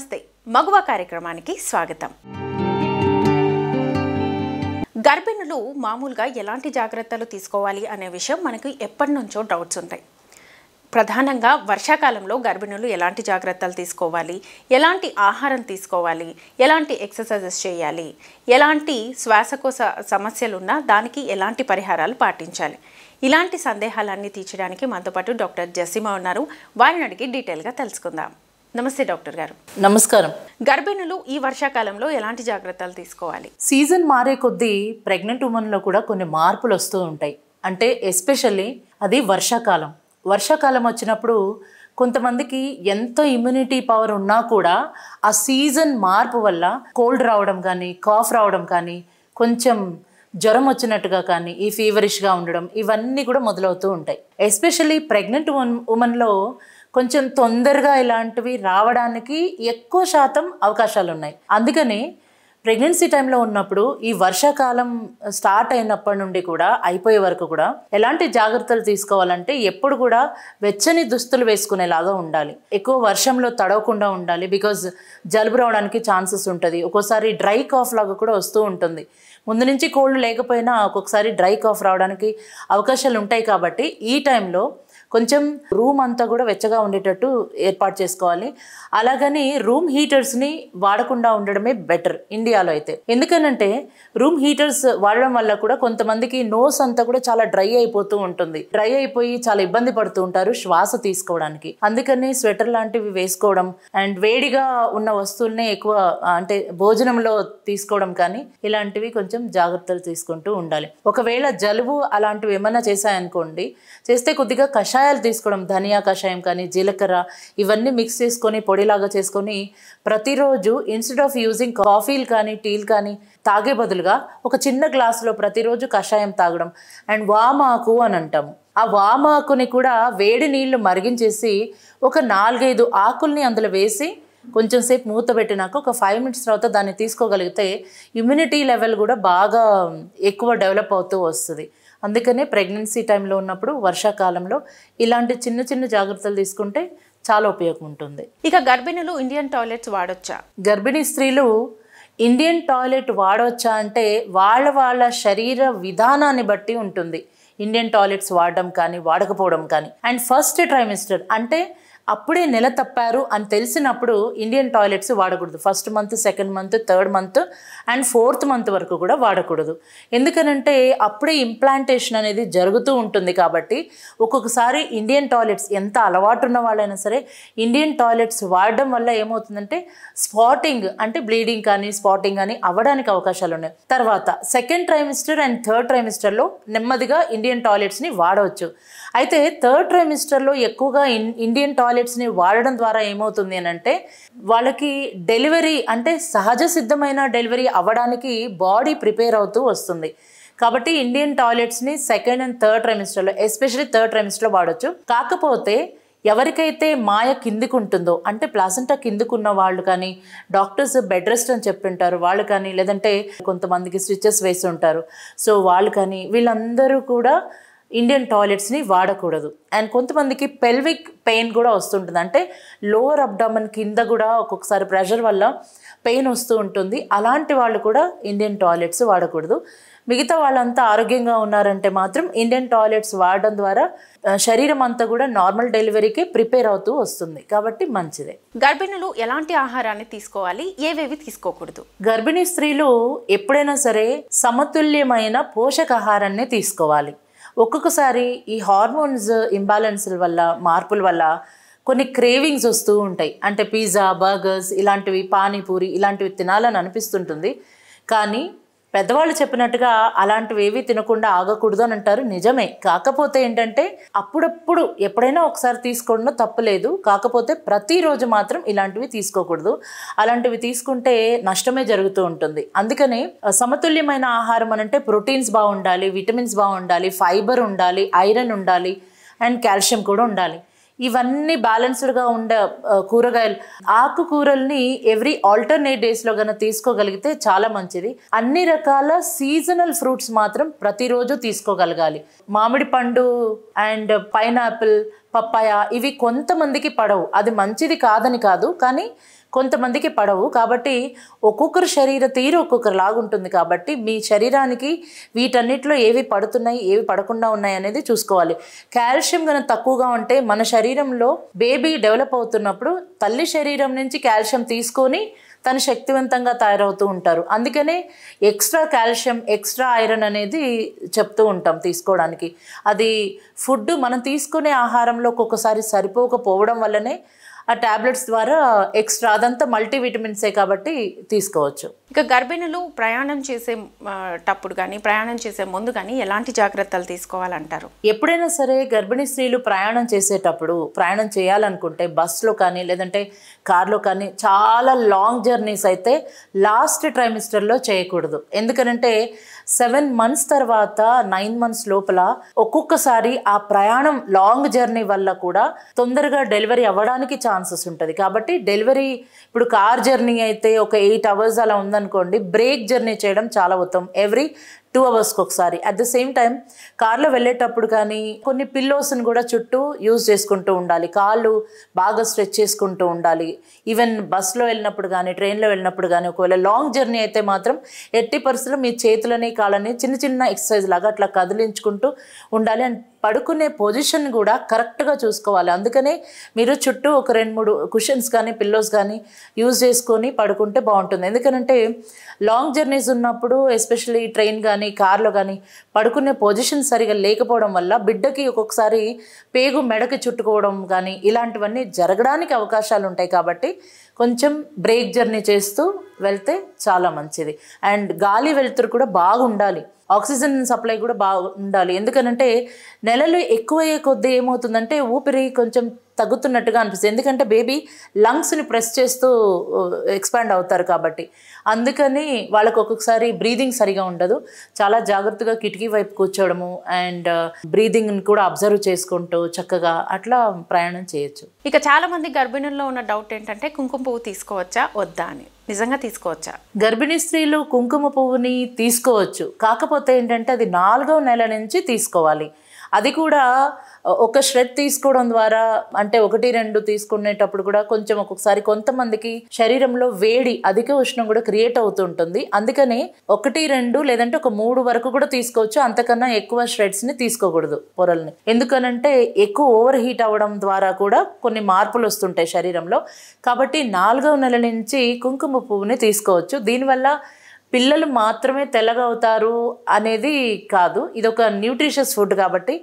నమస్తే మగువ కార్యక్రమానికి స్వాగతం. గర్భిణులు మామూలుగా ఎలాంటి జాగ్రత్తలు తీసుకోవాలి అనే విషయం మనకు ఎప్పటి నుంచో డౌట్స్ ఉంటాయి. ప్రధానంగా వర్షాకాలంలో గర్భిణులు ఎలాంటి జాగ్రత్తలు తీసుకోవాలి, ఎలాంటి ఆహారం తీసుకోవాలి, ఎలాంటి ఎక్సర్సైజెస్ చేయాలి, ఎలాంటి శ్వాసకోశ సమస్యలున్నా దానికి ఎలాంటి పరిహారాలు పాటించాలి, ఇలాంటి సందేహాలన్నీ తీర్చడానికి మనతో పాటు డాక్టర్ జెస్సిమా ఉన్నారు. వారిని అడిగి డీటెయిల్గా తెలుసుకుందాం. నమస్తే డాక్టర్ గారు. నమస్కారం. గర్భిణులు ఈ వర్షాకాలంలో ఎలాంటి జాగ్రత్తలు తీసుకోవాలి? సీజన్ మారే కొద్దీ ప్రెగ్నెంట్ ఉమెన్లో కూడా కొన్ని మార్పులు వస్తూ ఉంటాయి. అంటే ఎస్పెషల్లీ అది వర్షాకాలం వచ్చినప్పుడు కొంతమందికి ఎంతో ఇమ్యూనిటీ పవర్ ఉన్నా కూడా ఆ సీజన్ మార్పు వల్ల కోల్డ్ రావడం కానీ, కాఫ్ రావడం కానీ, కొంచెం జ్వరం వచ్చినట్టుగా కానీ, ఈ ఫీవరిష్గా ఉండడం, ఇవన్నీ కూడా మొదలవుతూ ఉంటాయి. ఎస్పెషల్లీ ప్రెగ్నెంట్ ఉమెన్లో కొంచెం తొందరగా ఇలాంటివి రావడానికి ఎక్కువ శాతం అవకాశాలు ఉన్నాయి. అందుకని ప్రెగ్నెన్సీ టైంలో ఉన్నప్పుడు ఈ వర్షాకాలం స్టార్ట్ అయినప్పటి నుండి కూడా అయిపోయే వరకు కూడా ఎలాంటి జాగ్రత్తలు తీసుకోవాలంటే ఎప్పుడు కూడా వెచ్చని దుస్తులు వేసుకునేలాగా ఉండాలి. ఎక్కువ వర్షంలో తడవకుండా ఉండాలి. బికాజ్ జలుబు రావడానికి ఛాన్సెస్ ఉంటుంది. ఒక్కోసారి డ్రై కాఫ్ లాగా కూడా వస్తూ ఉంటుంది. ముందు నుంచి కోల్డ్ లేకపోయినా ఒక్కొక్కసారి డ్రై కాఫ్ రావడానికి అవకాశాలు ఉంటాయి. కాబట్టి ఈ టైంలో కొంచెం రూమ్ అంతా కూడా వెచ్చగా ఉండేటట్టు ఏర్పాటు చేసుకోవాలి. అలాగని రూమ్ హీటర్స్ని వాడకుండా ఉండడమే బెటర్ ఇండియాలో అయితే. ఎందుకనంటే రూమ్ హీటర్స్ వాడడం వల్ల కూడా కొంతమందికి నోస్ అంతా కూడా చాలా డ్రై అయిపోతూ ఉంటుంది. డ్రై అయిపోయి చాలా ఇబ్బంది పడుతూ ఉంటారు శ్వాస తీసుకోవడానికి. అందుకని స్వెటర్ లాంటివి వేసుకోవడం అండ్ వేడిగా ఉన్న వస్తువుల్ని ఎక్కువ అంటే భోజనంలో తీసుకోవడం కానీ ఇలాంటివి కొంచెం జాగ్రత్తలు తీసుకుంటూ ఉండాలి. ఒకవేళ జలుబు అలాంటివి ఏమన్నా చేశాయనుకోండి, చేస్తే కొద్దిగా కషాయాలు తీసుకోవడం, ధనియా కషాయం కానీ, జీలకర్ర ఇవన్నీ మిక్స్ చేసుకొని పొడిలాగా చేసుకొని ప్రతిరోజు ఇన్స్టెడ్ ఆఫ్ యూజింగ్ కాఫీలు కానీ టీలు కానీ తాగే బదులుగా ఒక చిన్న గ్లాసులో ప్రతిరోజు కషాయం తాగడం. అండ్ వామాకు అని అంటాము. ఆ వామాకుని కూడా వేడి నీళ్లు మరిగించేసి ఒక 4-5 ఆకుల్ని అందులో వేసి కొంచెం సేపు మూత పెట్టినాక ఒక 5 minutes తర్వాత దాన్ని తీసుకోగలిగితే ఇమ్యూనిటీ లెవెల్ కూడా బాగా ఎక్కువ డెవలప్ అవుతూ వస్తుంది. అందుకనే ప్రెగ్నెన్సీ టైంలో ఉన్నప్పుడు వర్షాకాలంలో ఇలాంటి చిన్న చిన్న జాగ్రత్తలు తీసుకుంటే చాలా ఉపయోగం ఉంటుంది. ఇక గర్భిణులు ఇండియన్ టాయిలెట్స్ వాడొచ్చా? గర్భిణీ స్త్రీలు ఇండియన్ టాయిలెట్ వాడవచ్చా అంటే వాళ్ళ శరీర విధానాన్ని బట్టి ఉంటుంది ఇండియన్ టాయిలెట్స్ వాడడం కానీ వాడకపోవడం కానీ. అండ్ ఫస్ట్ ట్రైమిస్టర్ అంటే అప్పుడే నెల తప్పారు అని తెలిసినప్పుడు ఇండియన్ టాయిలెట్స్ వాడకూడదు. First month, second month, third month and fourth month వరకు కూడా వాడకూడదు. ఎందుకనంటే అప్పుడే ఇంప్లాంటేషన్ అనేది జరుగుతూ ఉంటుంది. కాబట్టి ఒక్కొక్కసారి ఇండియన్ టాయిలెట్స్ ఎంత అలవాటు ఉన్న వాళ్ళైనా సరే ఇండియన్ టాయిలెట్స్ వాడడం వల్ల ఏమవుతుందంటే స్పాటింగ్ అంటే బ్లీడింగ్ కానీ స్పాటింగ్ కానీ అవ్వడానికి అవకాశాలు ఉన్నాయి. తర్వాత సెకండ్ ట్రైమిస్టర్ అండ్ థర్డ్ ట్రైమిస్టర్లో నెమ్మదిగా ఇండియన్ టాయిలెట్స్ని వాడవచ్చు. అయితే థర్డ్ ట్రైమిస్టర్లో ఎక్కువగా ఇండియన్ టాయిలెట్స్ని వాడడం ద్వారా ఏమవుతుంది అని అంటే వాళ్ళకి డెలివరీ అంటే సహజ సిద్ధమైన డెలివరీ అవ్వడానికి బాడీ ప్రిపేర్ అవుతూ వస్తుంది. కాబట్టి ఇండియన్ టాయిలెట్స్ని సెకండ్ అండ్ థర్డ్ ట్రైమిస్టర్లో ఎస్పెషల్లీ థర్డ్ ట్రైమిస్టర్లో వాడచ్చు. కాకపోతే ఎవరికైతే మాయ కిందికి ఉంటుందో అంటే ప్లాసెంటా కిందికున్న వాళ్ళు కానీ, డాక్టర్స్ బెడ్ రెస్ట్ అని చెప్తుంటారు వాళ్ళు కానీ, లేదంటే కొంతమందికి స్టిచెస్ వేసి ఉంటారు, సో వాళ్ళు కానీ వీళ్ళందరూ కూడా ఇండియన్ టాయిలెట్స్ని వాడకూడదు. అండ్ కొంతమందికి పెల్విక్ పెయిన్ కూడా వస్తుంటుంది. అంటే లోవర్ అబ్డామన్ కింద కూడా ఒక్కొక్కసారి ప్రెషర్ వల్ల పెయిన్ వస్తూ ఉంటుంది. అలాంటి వాళ్ళు కూడా ఇండియన్ టాయిలెట్స్ వాడకూడదు. మిగతా వాళ్ళంతా ఆరోగ్యంగా ఉన్నారంటే మాత్రం ఇండియన్ టాయిలెట్స్ వాడడం ద్వారా శరీరం అంతా కూడా నార్మల్ డెలివరీకి ప్రిపేర్ అవుతూ వస్తుంది. కాబట్టి మంచిదే. గర్భిణులు ఎలాంటి ఆహారాన్ని తీసుకోవాలి, ఏవేవి తీసుకోకూడదు? గర్భిణీ స్త్రీలు ఎప్పుడైనా సరే సమతుల్యమైన పోషకాహారాన్ని తీసుకోవాలి. ఒక్కొక్కసారి ఈ హార్మోన్స్ ఇంబ్యాలెన్స్ల వల్ల మార్పుల వల్ల కొన్ని క్రేవింగ్స్ వస్తూ ఉంటాయి. అంటే పిజ్జా, బర్గర్స్ ఇలాంటివి, పానీపూరి ఇలాంటివి తినాలని అనిపిస్తుంటుంది. కానీ పెద్దవాళ్ళు చెప్పినట్టుగా అలాంటివి ఏవి తినకుండా ఆగకూడదు అని అంటారు. నిజమే. కాకపోతే ఏంటంటే అప్పుడప్పుడు ఎప్పుడైనా ఒకసారి తీసుకోవడం తప్పులేదు. కాకపోతే ప్రతిరోజు మాత్రం ఇలాంటివి తీసుకోకూడదు. అలాంటివి తీసుకుంటే నష్టమే జరుగుతూ ఉంటుంది. అందుకని సమతుల్యమైన ఆహారం అని అంటే ప్రోటీన్స్ బాగుండాలి, విటమిన్స్ బాగుండాలి, ఫైబర్ ఉండాలి, ఐరన్ ఉండాలి అండ్ కాల్షియం కూడా ఉండాలి. ఇవన్నీ బ్యాలెన్స్డ్గా ఉండే కూరగాయలు, ఆకుకూరల్ని ఎవ్రీ ఆల్టర్నేట్ డేస్లో కనుక తీసుకోగలిగితే చాలా మంచిది. అన్ని రకాల సీజనల్ ఫ్రూట్స్ మాత్రం ప్రతిరోజు తీసుకోగలగాలి. మామిడి పండు అండ్ పైనాపిల్, పప్పాయ ఇవి కొంతమందికి పడవు. అది మంచిది కాదని కాదు, కానీ కొంతమందికి పడవు. కాబట్టి ఒక్కొక్కరు శరీర తీరు ఒక్కొక్కరు లాగుంటుంది. కాబట్టి మీ శరీరానికి వీటన్నిటిలో ఏవి పడుతున్నాయి, ఏవి పడకుండా ఉన్నాయి అనేది చూసుకోవాలి. కాల్షియం కనుక తక్కువగా ఉంటే మన శరీరంలో బేబీ డెవలప్ అవుతున్నప్పుడు తల్లి శరీరం నుంచి కాల్షియం తీసుకొని తను శక్తివంతంగా తయారవుతూ ఉంటారు. అందుకనే ఎక్స్ట్రా కాల్షియం, ఎక్స్ట్రా ఐరన్ అనేది చెప్తూ ఉంటాం తీసుకోవడానికి. అది ఫుడ్ మనం తీసుకునే ఆహారంలో ఒక్కొక్కసారి సరిపోకపోవడం వల్లనే ఆ టాబ్లెట్స్ ద్వారా ఎక్స్ట్రా, అదంతా మల్టీవిటమిన్సే కాబట్టి తీసుకోవచ్చు. ఇక గర్భిణులు ప్రయాణం చేసే టప్పుడు కానీ ప్రయాణం చేసే ముందు కానీ ఎలాంటి జాగ్రత్తలు తీసుకోవాలంటారు? ఎప్పుడైనా సరే గర్భిణీ స్త్రీలు ప్రయాణం చేసేటప్పుడు, ప్రయాణం చేయాలనుకుంటే బస్లో కానీ లేదంటే కార్లో కానీ చాలా లాంగ్ జర్నీస్ అయితే లాస్ట్ ట్రైమిస్టర్లో చేయకూడదు. ఎందుకనంటే 7 months తర్వాత 9 months లోపల ఒక్కొక్కసారి ఆ ప్రయాణం లాంగ్ జర్నీ వల్ల కూడా తొందరగా డెలివరీ అవ్వడానికి ఛాన్సెస్ ఉంటుంది. కాబట్టి డెలివరీ ఇప్పుడు కార్ జర్నీ అయితే ఒక 8 hours అలా ఉందనుకోండి, బ్రేక్ జర్నీ చేయడం చాలా ఉత్తమం. ఎవ్రీ 2 hours ఒకసారి. అట్ ద సేమ్ టైం కార్లో వెళ్ళేటప్పుడు కానీ కొన్ని పిల్లోస్ని కూడా చుట్టూ యూజ్ చేసుకుంటూ ఉండాలి. కాళ్ళు బాగా స్ట్రెచ్ చేసుకుంటూ ఉండాలి. ఈవెన్ బస్లో వెళ్ళినప్పుడు కానీ ట్రైన్లో వెళ్ళినప్పుడు కానీ ఒకవేళ లాంగ్ జర్నీ అయితే మాత్రం ఎట్టి పరిస్థితుల్లో మీ చేతులని కాళ్ళని చిన్న చిన్న ఎక్సర్సైజ్ లాగా అట్లా కదిలించుకుంటూ ఉండాలి. అండ్ పడుకునే పొజిషన్ కూడా కరెక్ట్గా చూసుకోవాలి. అందుకనే మీరు చుట్టూ ఒక 2-3 కుషన్స్ కానీ పిల్లోస్ కానీ యూజ్ చేసుకొని పడుకుంటే బాగుంటుంది. ఎందుకంటే లాంగ్ జర్నీస్ ఉన్నప్పుడు ఎస్పెషల్లీ ట్రైన్ కానీ కార్లో కానీ పడుకునే పొజిషన్ సరిగా లేకపోవడం వల్ల బిడ్డకి ఒక్కొక్కసారి పేగు మెడకి చుట్టుకోవడం కానీ ఇలాంటివన్నీ జరగడానికి అవకాశాలు ఉంటాయి. కాబట్టి కొంచెం బ్రేక్ జర్నీ చేస్తూ వెళ్తే చాలా మంచిది. అండ్ గాలి వెలుతురు కూడా బాగుండాలి, ఆక్సిజన్ సప్లై కూడా బాగా ఉండాలి. ఎందుకనంటే నెలలు ఎక్కువయ్యే కొద్దీ ఏమవుతుందంటే ఊపిరి కొంచెం తగ్గుతున్నట్టుగా అనిపిస్తుంది. ఎందుకంటే బేబీ లంగ్స్ని ప్రెస్ చేస్తూ ఎక్స్పాండ్ అవుతారు కాబట్టి. అందుకని వాళ్ళకు ఒక్కొక్కసారి బ్రీదింగ్ సరిగా ఉండదు. చాలా జాగ్రత్తగా కిటికీ వైపు కూర్చోవడము అండ్ బ్రీదింగ్ని కూడా అబ్జర్వ్ చేసుకుంటూ చక్కగా అట్లా ప్రయాణం చేయొచ్చు. ఇక చాలా మంది గర్భిణుల్లో ఉన్న డౌట్ ఏంటంటే కుంకుమ పువ్వు తీసుకోవచ్చా వద్దా అని. నిజంగా తీసుకోవచ్చా? గర్భిణీ స్త్రీలు కుంకుమ పువ్వుని తీసుకోవచ్చు. కాకపోతే ఏంటంటే అది 4వ నెల నుంచి తీసుకోవాలి. అది కూడా ఒక ష్రెడ్ తీసుకోవడం ద్వారా, అంటే 1-2 తీసుకునేటప్పుడు కూడా కొంచెం ఒక్కొక్కసారి కొంతమందికి శరీరంలో వేడి, అధిక ఉష్ణం కూడా క్రియేట్ అవుతూ ఉంటుంది. అందుకని 1-2 లేదంటే ఒక 3 వరకు కూడా తీసుకోవచ్చు. అంతకన్నా ఎక్కువ ష్రెడ్స్ని తీసుకోకూడదు పొరల్ని. ఎందుకనంటే ఎక్కువ ఓవర్ హీట్ అవ్వడం ద్వారా కూడా కొన్ని మార్పులు వస్తుంటాయి శరీరంలో. కాబట్టి 4వ నెల నుంచి కుంకుమ పువ్వుని తీసుకోవచ్చు. దీనివల్ల పిల్లలు మాత్రమే తెల్లగా అవుతారు అనేది కాదు. ఇది ఒక న్యూట్రిషియస్ ఫుడ్ కాబట్టి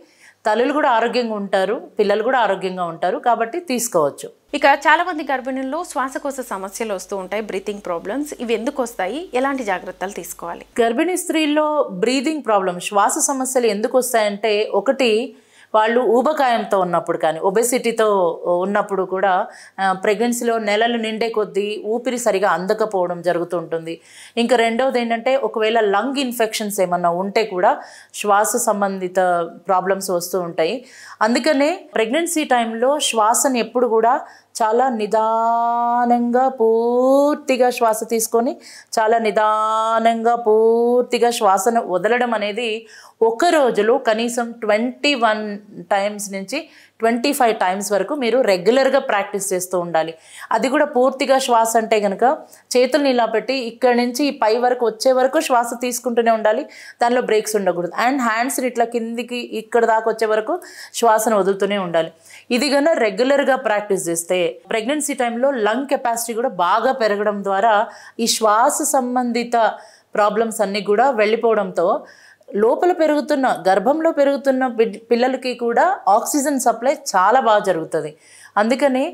తల్లులు కూడా ఆరోగ్యంగా ఉంటారు, పిల్లలు కూడా ఆరోగ్యంగా ఉంటారు. కాబట్టి తీసుకోవచ్చు. ఇక చాలా మంది గర్భిణుల్లో శ్వాసకోశ సమస్యలు వస్తూ ఉంటాయి, బ్రీతింగ్ ప్రాబ్లమ్స్. ఇవి ఎందుకు వస్తాయి? ఎలాంటి జాగ్రత్తలు తీసుకోవాలి? గర్భిణీ స్త్రీల్లో బ్రీతింగ్ ప్రాబ్లమ్, శ్వాస సమస్యలు ఎందుకు వస్తాయంటే, ఒకటి వాళ్ళు ఊబకాయంతో ఉన్నప్పుడు కానీ ఒబెసిటీతో ఉన్నప్పుడు కూడా ప్రెగ్నెన్సీలో నెలలు నిండే కొద్దీ ఊపిరి సరిగా అందకపోవడం జరుగుతుంటుంది. ఇంకా రెండవది ఏంటంటే ఒకవేళ లంగ్ ఇన్ఫెక్షన్స్ ఏమన్నా ఉంటే కూడా శ్వాస సంబంధిత ప్రాబ్లమ్స్ వస్తూ ఉంటాయి. అందుకనే ప్రెగ్నెన్సీ టైంలో శ్వాసని ఎప్పుడు కూడా చాలా నిదానంగా పూర్తిగా శ్వాస తీసుకొని చాలా నిదానంగా పూర్తిగా శ్వాసను వదలడం అనేది ఒక రోజులో కనీసం 21 times నుంచి 25 times వరకు మీరు రెగ్యులర్గా ప్రాక్టీస్ చేస్తూ ఉండాలి. అది కూడా పూర్తిగా శ్వాస అంటే కనుక చేతుల్ని ఇలా పెట్టి ఇక్కడి నుంచి పై వరకు వచ్చే వరకు శ్వాస తీసుకుంటూనే ఉండాలి. దానిలో బ్రేక్స్ ఉండకూడదు. అండ్ హ్యాండ్స్ని ఇట్లా కిందికి ఇక్కడ దాకా వచ్చే వరకు శ్వాసను వదులుతూనే ఉండాలి. ఇది కన్నా రెగ్యులర్గా ప్రాక్టీస్ చేస్తే ప్రెగ్నెన్సీ టైంలో లంగ్ కెపాసిటీ కూడా బాగా పెరగడం ద్వారా ఈ శ్వాస సంబంధిత ప్రాబ్లమ్స్ అన్నీ కూడా వెళ్ళిపోవడంతో లోపల పెరుగుతున్న గర్భంలో పెరుగుతున్న పిల్లలకి కూడా ఆక్సిజన్ సప్లై చాలా బాగా జరుగుతుంది. అందుకని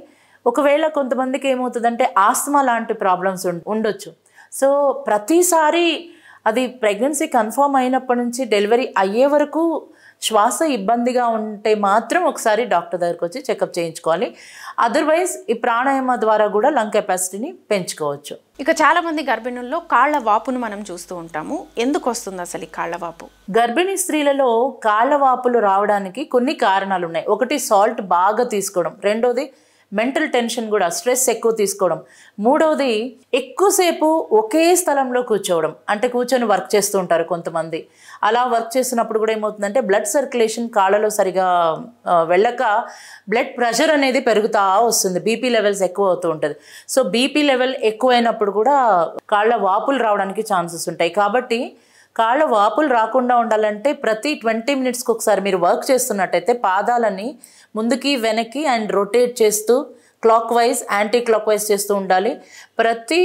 ఒకవేళ కొంతమందికి ఏమవుతుందంటే ఆస్తమా లాంటి ప్రాబ్లమ్స్ ఉండొచ్చు. సో ప్రతిసారి అది ప్రెగ్నెన్సీ కన్ఫర్మ్ అయినప్పటి నుంచి డెలివరీ అయ్యే వరకు శ్వాస ఇబ్బందిగా ఉంటే మాత్రం ఒకసారి డాక్టర్ దగ్గరికి వచ్చి చెకప్ చేయించుకోవాలి. అదర్వైజ్ ఈ ప్రాణాయామ ద్వారా కూడా లంగ్ కెపాసిటీని పెంచుకోవచ్చు. ఇక చాలా మంది గర్భిణుల్లో కాళ్ల వాపును మనం చూస్తూ ఉంటాము. ఎందుకు వస్తుంది అసలు ఈ కాళ్ల వాపు? గర్భిణీ స్త్రీలలో కాళ్ల వాపులు రావడానికి కొన్ని కారణాలు ఉన్నాయి. ఒకటి సాల్ట్ బాగా తీసుకోవడం, రెండోది మెంటల్ టెన్షన్ కూడా, స్ట్రెస్ ఎక్కువ తీసుకోవడం. మూడవది ఎక్కువసేపు ఒకే స్థలంలో కూర్చోవడం, అంటే కూర్చొని వర్క్ చేస్తూ ఉంటారు కొంతమంది. అలా వర్క్ చేస్తున్నప్పుడు కూడా ఏమవుతుందంటే బ్లడ్ సర్క్యులేషన్ కాళ్ళలో సరిగా వెళ్ళక బ్లడ్ ప్రెషర్ అనేది పెరుగుతూ వస్తుంది, బీపీ లెవెల్స్ ఎక్కువ అవుతూ ఉంటుంది. సో బీపీ లెవెల్ ఎక్కువైనప్పుడు కూడా కాళ్ళ వాపులు రావడానికి ఛాన్సెస్ ఉంటాయి. కాబట్టి కాళ్ళ వాపులు రాకుండా ఉండాలంటే ప్రతి 20 మినిట్స్కి ఒకసారి మీరు వర్క్ చేస్తున్నట్టయితే పాదాలని ముందుకి వెనక్కి అండ్ రొటేట్ చేస్తూ clock wise anti clock wise చేస్తూ ఉండాలి. ప్రతి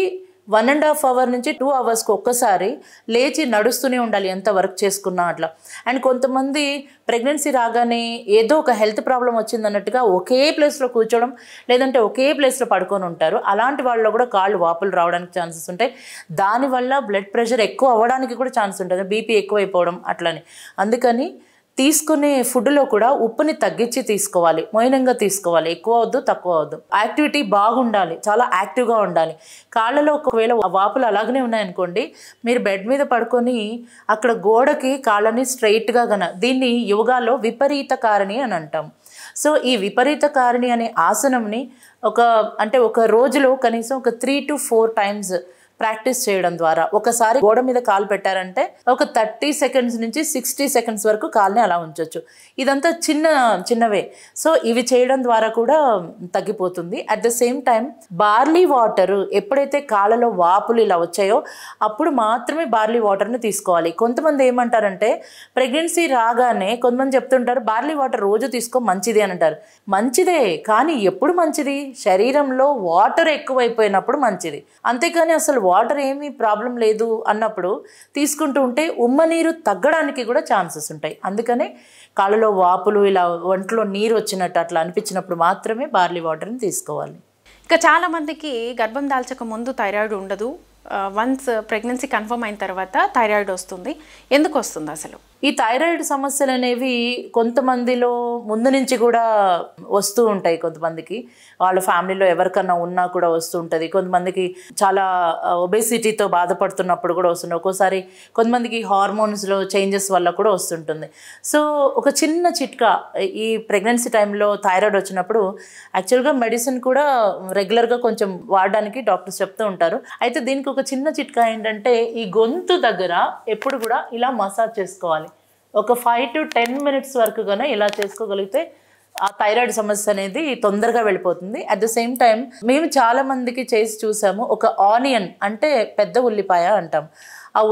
1.5 అవర్ నుంచి 2 అవర్స్కి ఒక్కసారి లేచి నడుస్తూనే ఉండాలి, ఎంత వర్క్ చేసుకున్నా అట్లా. అండ్ కొంతమంది ప్రెగ్నెన్సీ రాగానే ఏదో ఒక హెల్త్ ప్రాబ్లం వచ్చిందన్నట్టుగా ఒకే ప్లేస్లో కూర్చోవడం, లేదంటే ఒకే ప్లేస్లో పడుకొని ఉంటారు. అలాంటి వాళ్ళలో కూడా కాళ్ళు వాపులు రావడానికి ఛాన్సెస్ ఉంటాయి. దానివల్ల బ్లడ్ ప్రెషర్ ఎక్కువ అవ్వడానికి కూడా ఛాన్స్ ఉంటుంది, బీపీ ఎక్కువైపోవడం అట్లని. అందుకని తీసుకునే ఫుడ్లో కూడా ఉప్పుని తగ్గించి తీసుకోవాలి, మౌనంగా తీసుకోవాలి, ఎక్కువ వద్దు తక్కువ వద్దు. యాక్టివిటీ బాగుండాలి, చాలా యాక్టివ్గా ఉండాలి. కాళ్ళలో ఒకవేళ వాపులు అలాగనే ఉన్నాయనుకోండి, మీరు బెడ్ మీద పడుకొని అక్కడ గోడకి కాళ్ళని స్ట్రైట్గా దీన్ని యోగాలో విపరీత కారిణి అని అంటాం. సో ఈ విపరీత కారిణి అనే ఆసనంని ఒక రోజులో కనీసం ఒక 3 to 4 టైమ్స్ ప్రాక్టీస్ చేయడం ద్వారా, ఒకసారి గోడ మీద కాలు పెట్టారంటే ఒక 30 సెకండ్స్ నుంచి 60 సెకండ్స్ వరకు కాల్ని అలా ఉంచవచ్చు. ఇదంతా చిన్నవే. సో ఇవి చేయడం ద్వారా కూడా తగ్గిపోతుంది. At the same time barley water, ఎప్పుడైతే కాళ్ళలో వాపులు ఇలా వచ్చాయో అప్పుడు మాత్రమే బార్లీ వాటర్ని తీసుకోవాలి. కొంతమంది ఏమంటారంటే ప్రెగ్నెన్సీ రాగానే కొంతమంది చెప్తుంటారు బార్లీ వాటర్ రోజు తీసుకో మంచిది అని అంటారు. మంచిదే, కానీ ఎప్పుడు మంచిది? శరీరంలో వాటర్ ఎక్కువైపోయినప్పుడు మంచిది. అంతేకాని అసలు వాటర్ ఏమీ ప్రాబ్లం లేదు అన్నప్పుడు తీసుకుంటూ ఉంటే ఉమ్మ నీరు తగ్గడానికి కూడా ఛాన్సెస్ ఉంటాయి. అందుకనే కాళ్ళలో వాపులు ఇలా ఒంట్లో నీరు వచ్చినట్టు అట్లా అనిపించినప్పుడు మాత్రమే బార్లీ వాటర్ని తీసుకోవాలి. ఇక చాలామందికి గర్భం దాల్చక ముందు థైరాయిడ్ ఉండదు, వన్స్ ప్రెగ్నెన్సీ కన్ఫర్మ్ అయిన తర్వాత థైరాయిడ్ వస్తుంది. ఎందుకు వస్తుంది అసలు? ఈ థైరాయిడ్ సమస్యలు అనేవి కొంతమందిలో ముందు నుంచి కూడా వస్తూ ఉంటాయి. కొంతమందికి వాళ్ళ ఫ్యామిలీలో ఎవరికన్నా ఉన్నా కూడా వస్తూ ఉంటుంది. కొంతమందికి చాలా ఒబేసిటీతో బాధపడుతున్నప్పుడు కూడా వస్తుంది. ఒక్కోసారి కొంతమందికి హార్మోన్స్లో చేంజెస్ వల్ల కూడా వస్తుంటుంది. సో ఒక చిన్న చిట్కా, ఈ ప్రెగ్నెన్సీ టైంలో థైరాయిడ్ వచ్చినప్పుడు యాక్చువల్గా మెడిసిన్ కూడా రెగ్యులర్గా కొంచెం వాడడానికి డాక్టర్స్ చెప్తూ ఉంటారు. అయితే దీనికి ఒక చిన్న చిట్కా ఏంటంటే ఈ గొంతు దగ్గర ఎప్పుడు కూడా ఇలా మసాజ్ చేసుకోవాలి. ఒక 5 to 10 మినిట్స్ వరకు కన్నా ఇలా చేసుకోగలిగితే ఆ థైరాయిడ్ సమస్య అనేది తొందరగా వెళ్ళిపోతుంది. అట్ ద సేమ్ టైం మేము చాలా మందికి చేసి చూసాము. ఒక ఆనియన్ అంటే పెద్ద ఉల్లిపాయ అంటాం, ఆ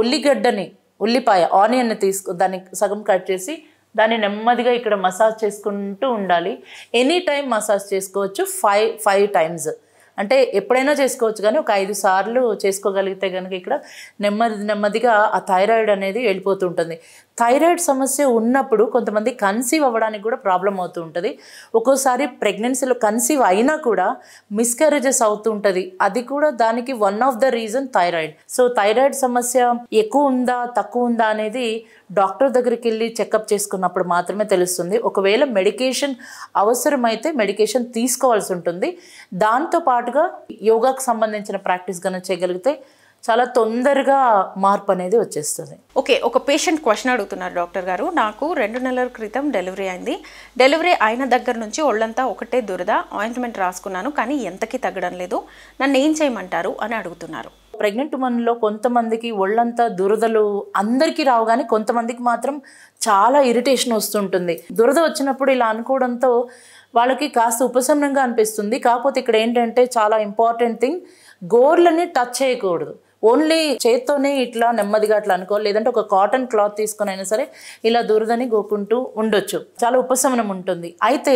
ఉల్లిపాయ ఆనియన్ని దాన్ని సగం కట్ చేసి దాన్ని నెమ్మదిగా ఇక్కడ మసాజ్ చేసుకుంటూ ఉండాలి. ఎనీ టైం మసాజ్ చేసుకోవచ్చు, 5 టైమ్స్. అంటే ఎప్పుడైనా చేసుకోవచ్చు, కానీ ఒక 5 సార్లు చేసుకోగలిగితే కనుక ఇక్కడ నెమ్మదిగా ఆ థైరాయిడ్ అనేది వెళ్ళిపోతూ ఉంటుంది. థైరాయిడ్ సమస్య ఉన్నప్పుడు కొంతమంది కన్సీవ్ అవ్వడానికి కూడా ప్రాబ్లం అవుతూ ఉంటుంది. ఒక్కోసారి ప్రెగ్నెన్సీలో కన్సీవ్ అయినా కూడా మిస్క్యారేజెస్ అవుతూ ఉంటుంది. అది కూడా దానికి one of the reason thyroid. So thyroid సమస్య ఎక్కువ ఉందా తక్కువ ఉందా అనేది డాక్టర్ దగ్గరికి వెళ్ళి చెకప్ చేసుకున్నప్పుడు మాత్రమే తెలుస్తుంది. ఒకవేళ మెడికేషన్ అవసరమైతే మెడికేషన్ తీసుకోవాల్సి ఉంటుంది. దాంతో పాటుగా యోగాకు సంబంధించిన ప్రాక్టీస్ కనుక చేయగలిగితే చాలా తొందరగా మార్పు అనేది వచ్చేస్తుంది. ఓకే, ఒక పేషెంట్ క్వశ్చన్ అడుగుతున్నారు డాక్టర్ గారు. నాకు 2 నెలల క్రితం డెలివరీ అయింది. డెలివరీ అయిన దగ్గర నుంచి ఒళ్ళంతా ఒకటే దురద, ఆయింట్మెంట్ రాసుకున్నాను, కానీ ఎంతకీ తగ్గడం లేదు, నన్ను ఏం చేయమంటారు అని అడుగుతున్నారు. ప్రెగ్నెంట్ ఉమెన్లో కొంతమందికి ఒళ్ళంతా దురదలు అందరికీ రావు, కానీ కొంతమందికి మాత్రం చాలా ఇరిటేషన్ వస్తుంటుంది. దురద వచ్చినప్పుడు ఇలా అనుకోవడంతో వాళ్ళకి కాస్త ఉపశమనంగా అనిపిస్తుంది. కాకపోతే ఇక్కడ ఏంటంటే చాలా ఇంపార్టెంట్ థింగ్, గోర్లని టచ్ చేయకూడదు. ఓన్లీ చేత్తోనే ఇట్లా నెమ్మదిగా అట్లా అనుకోవాలి, లేదంటే ఒక కాటన్ క్లాత్ తీసుకొని అయినా సరే ఇలా దురదని గోకుంటూ ఉండొచ్చు, చాలా ఉపశమనం ఉంటుంది. అయితే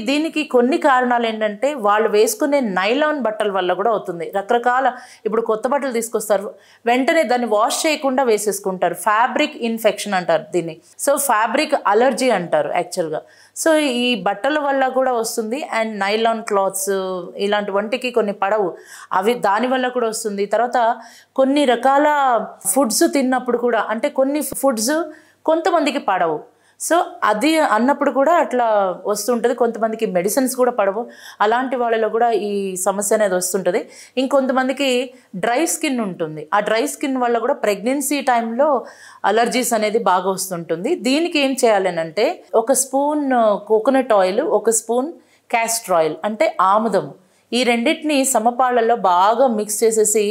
దీనికి కొన్ని కారణాలు ఏంటంటే వాళ్ళు వేసుకునే నైలాన్ బట్టల వల్ల కూడా అవుతుంది. రకరకాల ఇప్పుడు కొత్త బట్టలు తీసుకొస్తారు, వెంటనే దాన్ని వాష్ చేయకుండా వేసేసుకుంటారు. ఫ్యాబ్రిక్ ఇన్ఫెక్షన్ అంటారు దీన్ని. సో ఫ్యాబ్రిక్ అలర్జీ అంటారు యాక్చువల్గా. సో ఈ బట్టల వల్ల కూడా వస్తుంది. అండ్ నైలాన్ క్లాత్స్ ఇలాంటి వంటికి కొన్ని పడవు, అవి దానివల్ల కూడా వస్తుంది. తర్వాత కొన్ని రకాల ఫుడ్స్ తిన్నప్పుడు కూడా, అంటే కొన్ని ఫుడ్స్ కొంతమందికి పడవు. సో అది అన్నప్పుడు కూడా అట్లా వస్తుంటుంది. కొంతమందికి మెడిసిన్స్ కూడా పడవు, అలాంటి వాళ్ళలో కూడా ఈ సమస్య అనేది వస్తుంటుంది. ఇంకొంతమందికి డ్రై స్కిన్ ఉంటుంది, ఆ డ్రై స్కిన్ వల్ల కూడా ప్రెగ్నెన్సీ టైంలో అలర్జీస్ అనేది బాగా వస్తుంటుంది. దీనికి ఏం చేయాలి అంటే 1 spoon coconut oil, 1 spoon castor oil అంటే ఆముదము. ఈ రెండింటిని సమపాళ్లలో బాగా మిక్స్ చేసేసి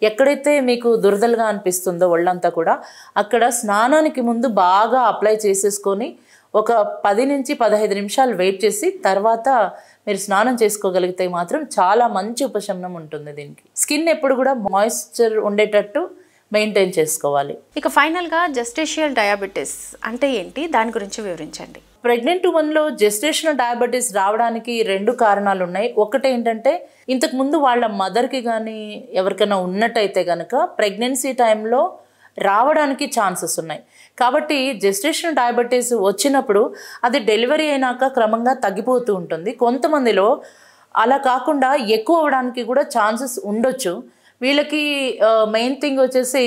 ఎక్కడైతే మీకు దురదలుగా అనిపిస్తుందో ఒళ్ళంతా కూడా అక్కడ స్నానానికి ముందు బాగా అప్లై చేసేసుకొని ఒక 10 నుంచి 15 నిమిషాలు వెయిట్ చేసి తర్వాత మీరు స్నానం చేసుకోగలిగితే మాత్రం చాలా మంచి ఉపశమనం ఉంటుంది. దీనికి స్కిన్ ఎప్పుడు కూడా మాయిశ్చర్ ఉండేటట్టు మెయింటైన్ చేసుకోవాలి. ఇక ఫైనల్గా జెస్టేషియల్ డయాబెటీస్ అంటే ఏంటి, దాని గురించి వివరించండి. ప్రెగ్నెంట్ ఉమెన్లో జెస్టేషనల్ డయాబెటీస్ రావడానికి 2 కారణాలు ఉన్నాయి. ఒకటి ఏంటంటే ఇంతకుముందు వాళ్ళ మదర్కి కానీ ఎవరికైనా ఉన్నట్టయితే కనుక ప్రెగ్నెన్సీ టైంలో రావడానికి ఛాన్సెస్ ఉన్నాయి. కాబట్టి జెస్టేషనల్ డయాబెటీస్ వచ్చినప్పుడు అది డెలివరీ అయినాక క్రమంగా తగ్గిపోతూ ఉంటుంది. కొంతమందిలో అలా కాకుండా ఎక్కువ అవ్వడానికి కూడా ఛాన్సెస్ ఉండొచ్చు. వీళ్ళకి మెయిన్ థింగ్ వచ్చేసి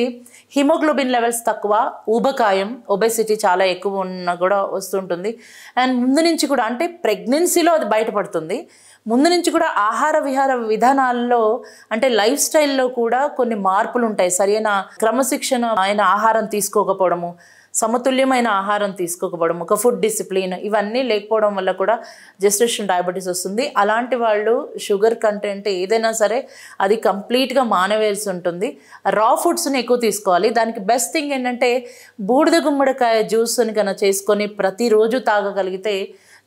హిమోగ్లోబిన్ లెవెల్స్ తక్కువ, ఊబకాయం, ఒబెసిటీ చాలా ఎక్కువ ఉన్న కూడా వస్తుంటుంది. అండ్ ముందు నుంచి కూడా అంటే ప్రెగ్నెన్సీలో అది బయటపడుతుంది. ముందు నుంచి కూడా ఆహార విహార విధానాల్లో అంటే లైఫ్ స్టైల్లో కూడా కొన్ని మార్పులు ఉంటాయి. సరైన క్రమశిక్షణ అయిన ఆహారం తీసుకోకపోవడము, సమతుల్యమైన ఆహారం తీసుకోకపోవడం, ఒక ఫుడ్ డిసిప్లిన్ ఇవన్నీ లేకపోవడం వల్ల కూడా జెస్టేషన్ డయాబెటీస్ వస్తుంది. అలాంటి వాళ్ళు షుగర్ కంటెంట్ ఏదైనా సరే అది కంప్లీట్గా మానవేయాల్సి ఉంటుంది. రా ఫుడ్స్ని ఎక్కువ తీసుకోవాలి. దానికి బెస్ట్ థింగ్ ఏంటంటే బూడిద గుమ్మడికాయ జ్యూస్ని కన్నా చేసుకొని ప్రతిరోజు తాగగలిగితే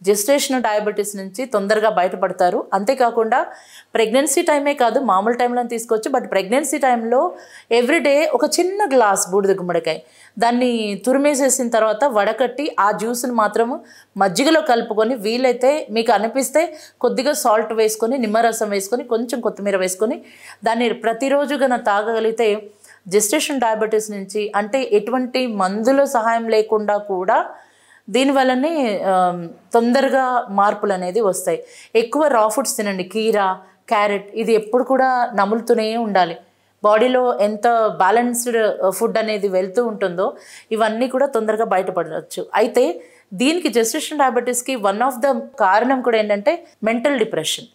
జెస్టేషనల్ డయాబెటీస్ నుంచి తొందరగా బయటపడతారు. అంతేకాకుండా ప్రెగ్నెన్సీ టైమే కాదు, మామూలు టైంలో తీసుకోవచ్చు. బట్ ప్రెగ్నెన్సీ టైంలో ఎవ్రీడే ఒక చిన్న గ్లాస్ బూడిద గుమ్మడికాయ దాన్ని తురిమేసేసిన తర్వాత వడకట్టి ఆ జ్యూస్ని మాత్రము మజ్జిగలో కలుపుకొని వీలైతే మీకు అనిపిస్తే కొద్దిగా సాల్ట్ వేసుకొని నిమ్మరసం వేసుకొని కొంచెం కొత్తిమీర వేసుకొని దాన్ని ప్రతిరోజు కన్నా తాగగలిగితే జెస్టేషన్ డయాబెటీస్ నుంచి అంటే ఎటువంటి మందుల సహాయం లేకుండా కూడా దీనివల్లనే తొందరగా మార్పులు అనేది వస్తాయి. ఎక్కువ రా ఫుడ్స్ తినండి. కీరా, క్యారెట్ ఇది ఎప్పుడు కూడా నములుతూనే ఉండాలి. బాడీలో ఎంత బ్యాలెన్స్డ్ ఫుడ్ అనేది వెళ్తూ ఉంటుందో ఇవన్నీ కూడా తొందరగా బయటపడవచ్చు. అయితే దీనికి జెస్టేషన్ డయాబెటీస్కి వన్ ఆఫ్ ద కారణం కూడా ఏంటంటే మెంటల్ డిప్రెషన్,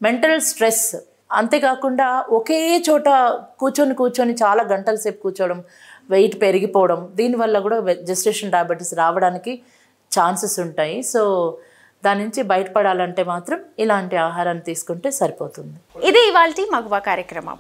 మెంటల్ స్ట్రెస్. అంతేకాకుండా ఒకే చోట కూర్చొని చాలా గంటల సేపు కూర్చోవడం, వెయిట్ పెరిగిపోవడం, దీనివల్ల కూడా జెస్టేషన్ డయాబెటీస్ రావడానికి ఛాన్సెస్ ఉంటాయి. సో దాని నుంచి బయటపడాలంటే మాత్రం ఇలాంటి ఆహారాన్ని తీసుకుంటే సరిపోతుంది. ఇది ఇవాల్టి మగువ కార్యక్రమం.